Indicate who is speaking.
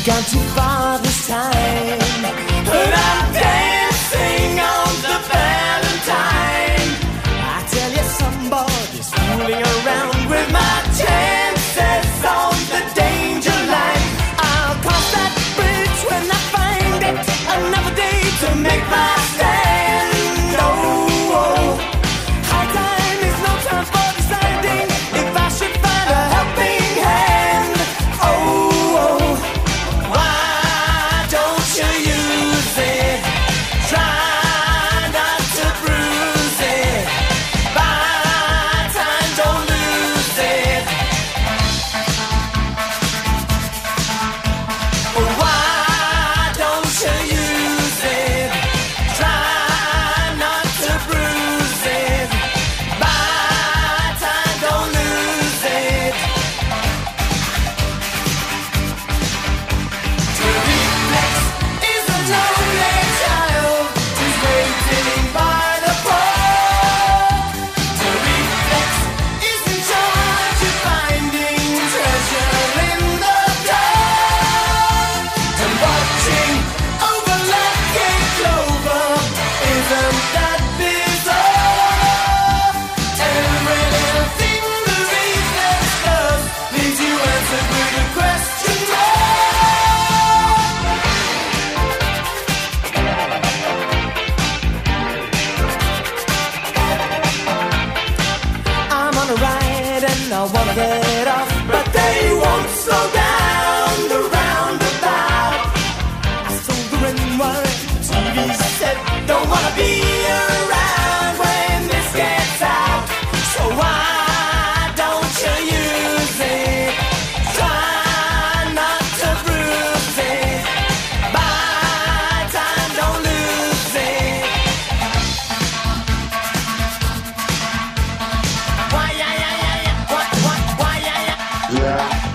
Speaker 1: Gone too far this time, but I'm dancing on the Valentine. I tell you, somebody's fooling around with my chances on the danger line. I'll cross that bridge when I find it. Another day to make my stand. Oh, oh. High time is no time for deciding if I should find a helping hand. Oh, oh. Why don't you use it? Try not to bruise it. Buy time, don't lose it. Why don't you use it? Try not to bruise it. Buy time, don't lose it. Reflex is a lonely child who's waiting by the pole. Reflex is in charge of finding treasure in the dark. And watching over lucky clover, isn't that bizarre? Every little thing the reflex does leaves you answered with a question mark. I'm on a ride and I wanna get off, but they won't slow down the roundabout. I sold the ring wire, TV said, don't wanna be around when this gets out. So why don't you use it? Try not to bruise it. Buy time, don't lose it. Why, yeah, yeah, yeah, yeah. What, why, yeah, yeah.